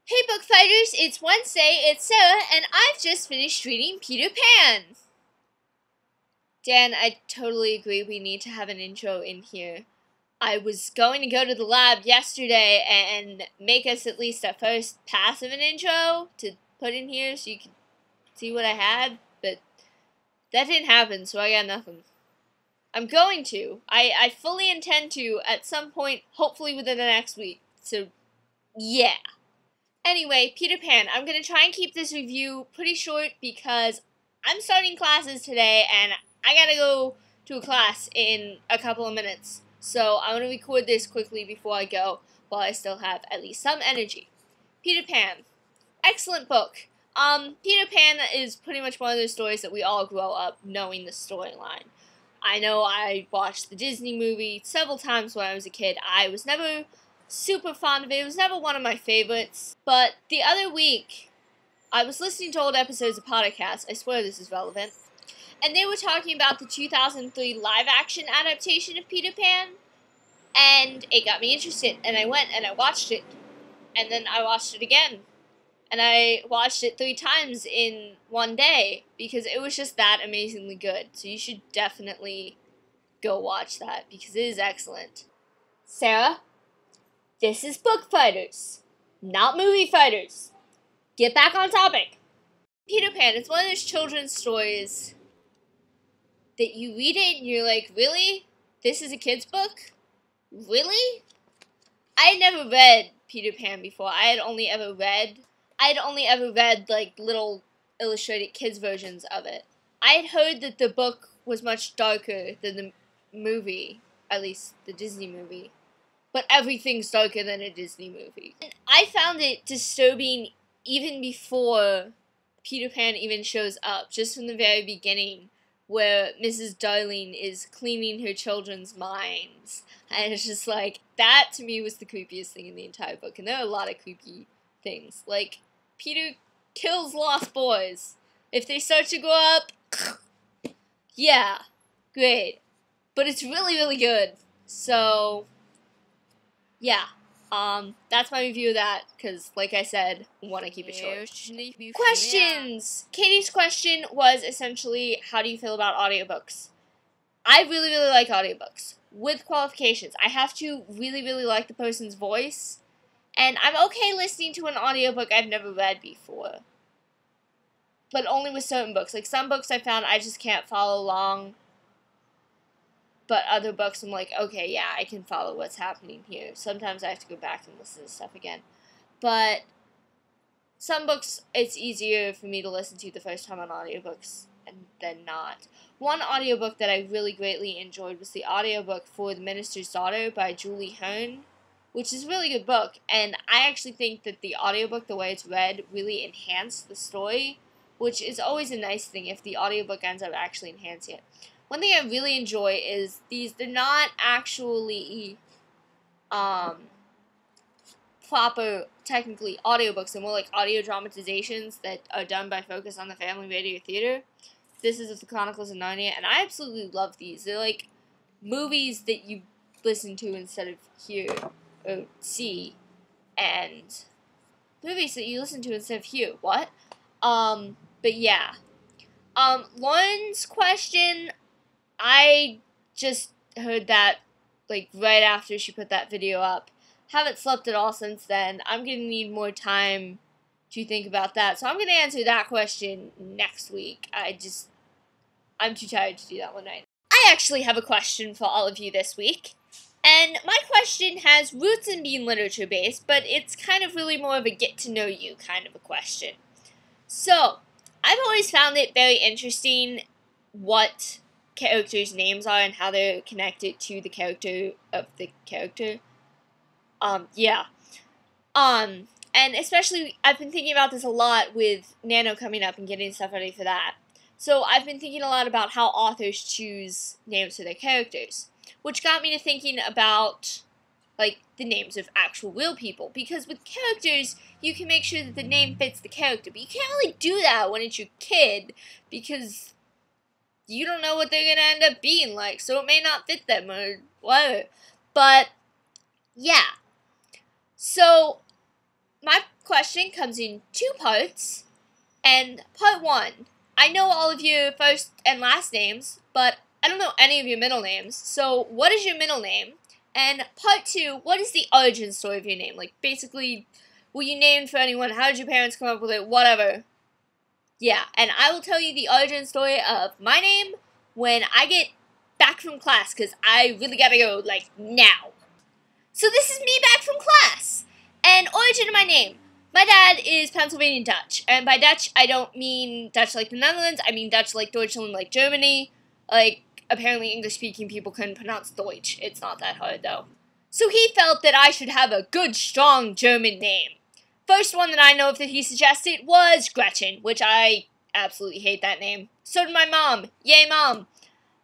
Hey book fighters, it's Wednesday, it's Sarah, and I've just finished reading Peter Pan. Dan, I totally agree we need to have an intro in here. I was going to go to the lab yesterday and make us at least a first pass of an intro to put in here so you can see what I had, but that didn't happen, so I got nothing. I'm going to. I fully intend to at some point, hopefully within the next week, so yeah. Anyway, Peter Pan, I'm going to try and keep this review pretty short because I'm starting classes today and I gotta go to a class in a couple of minutes. So I'm going to record this quickly before I go while I still have at least some energy. Peter Pan. Excellent book. Peter Pan is pretty much one of those stories that we all grow up knowing the storyline. I know I watched the Disney movie several times when I was a kid. I was never super fond of it. It was never one of my favorites. But the other week, I was listening to old episodes of podcasts. I swear this is relevant. And they were talking about the 2003 live-action adaptation of Peter Pan. And it got me interested. And I went and I watched it. And then I watched it again. And I watched it 3 times in one day. Because it was just that amazingly good. So you should definitely go watch that. Because it is excellent. Sarah? This is Book Fighters, not Movie Fighters. Get back on topic. Peter Pan, it's one of those children's stories that you read it and you're like, really? This is a kid's book? Really? I had never read Peter Pan before. I had only ever read like little illustrated kids versions of it. I had heard that the book was much darker than the movie, at least the Disney movie. But everything's darker than a Disney movie. And I found it disturbing even before Peter Pan even shows up, just from the very beginning, where Mrs. Darling is cleaning her children's minds. And it's just like, that to me was the creepiest thing in the entire book. And there are a lot of creepy things. Like, Peter kills lost boys. If they start to grow up, yeah, great. But it's really, really good. So yeah, that's my review of that, because, like I said, I want to keep it short. Questions! Katie's question was essentially, how do you feel about audiobooks? I really, really like audiobooks, with qualifications. I have to really, really like the person's voice, and I'm okay listening to an audiobook I've never read before. But only with certain books. Like, some books I found I just can't follow along. But other books, I'm like, okay, yeah, I can follow what's happening here. Sometimes I have to go back and listen to stuff again. But some books, it's easier for me to listen to the first time on audiobooks than not. One audiobook that I really greatly enjoyed was the audiobook for The Minister's Daughter by Julie Hearn, which is a really good book. And I actually think that the audiobook, the way it's read, really enhanced the story, which is always a nice thing if the audiobook ends up actually enhancing it. One thing I really enjoy is they're not actually proper, technically, audiobooks. They're more like audio dramatizations that are done by Focus on the Family Radio Theater. This is The Chronicles of Narnia, and I absolutely love these. They're like movies that you listen to instead of hear or see, and movies that you listen to instead of hear. What? But yeah. Lauren's question, I just heard that, like, right after she put that video up. Haven't slept at all since then. I'm going to need more time to think about that. So I'm going to answer that question next week. I'm too tired to do that one night. I actually have a question for all of you this week. And my question has roots in being literature-based, but it's kind of really more of a get-to-know-you kind of a question. So, I've always found it very interesting what characters' names are and how they're connected to the character of the character. And especially, I've been thinking about this a lot with Nano coming up and getting stuff ready for that. So I've been thinking a lot about how authors choose names for their characters, which got me to thinking about, like, the names of actual real people. Because with characters, you can make sure that the name fits the character, but you can't really do that when it's your kid, because you don't know what they're going to end up being like, so it may not fit them or whatever. But, yeah. So, my question comes in 2 parts, and part 1, I know all of your first and last names, but I don't know any of your middle names, so what is your middle name? And part 2, what is the origin story of your name? Like, basically, were you named for anyone? How did your parents come up with it? Whatever. Yeah, and I will tell you the origin story of my name when I get back from class, because I really gotta go, like, now. So this is me back from class, and origin of my name. My dad is Pennsylvanian Dutch, and by Dutch, I don't mean Dutch like the Netherlands, I mean Dutch like Deutschland, like Germany. Like, apparently English-speaking people couldn't pronounce Deutsch. It's not that hard, though. So he felt that I should have a good, strong German name. First one that I know of that he suggested was Gretchen, which I absolutely hate that name. So did my mom. Yay, Mom.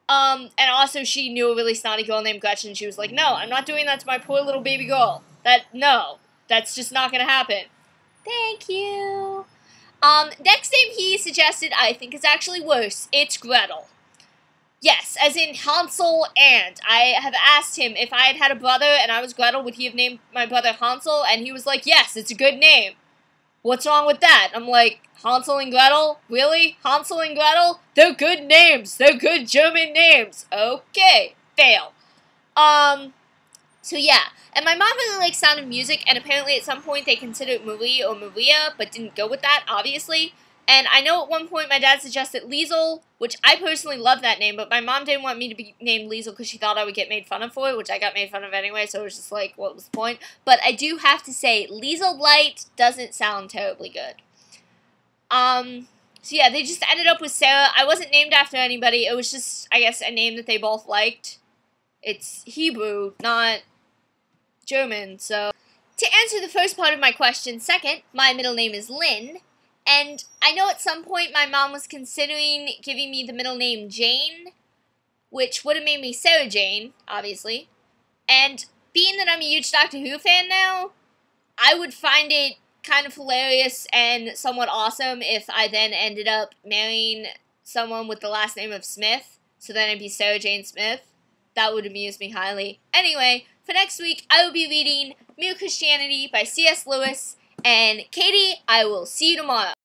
And also she knew a really snotty girl named Gretchen. She was like, no, I'm not doing that to my poor little baby girl. No, that's just not gonna happen. Thank you. Next name he suggested I think is actually worse. It's Gretel. Yes, as in Hansel and. I have asked him if I had had a brother and I was Gretel, would he have named my brother Hansel? And he was like, yes, it's a good name. What's wrong with that? I'm like, Hansel and Gretel? Really? Hansel and Gretel? They're good names. They're good German names. Okay. Fail. So yeah. And my mom really likes Sound of Music, and apparently at some point they considered Marie or Maria, but didn't go with that, obviously. And I know at one point my dad suggested Liesel, which I personally love that name, but my mom didn't want me to be named Liesel because she thought I would get made fun of for it, which I got made fun of anyway, so it was just like, what was the point? But I do have to say, Liesel Blight doesn't sound terribly good. So yeah, they just ended up with Sarah. I wasn't named after anybody. It was just, I guess, a name that they both liked. It's Hebrew, not German, so. To answer the first part of my question, second, my middle name is Lynn. And I know at some point my mom was considering giving me the middle name Jane, which would have made me Sarah Jane, obviously. And being that I'm a huge Doctor Who fan now, I would find it kind of hilarious and somewhat awesome if I then ended up marrying someone with the last name of Smith, so then I'd be Sarah Jane Smith. That would amuse me highly. Anyway, for next week, I will be reading Mere Christianity by C.S. Lewis. And Katie, I will see you tomorrow.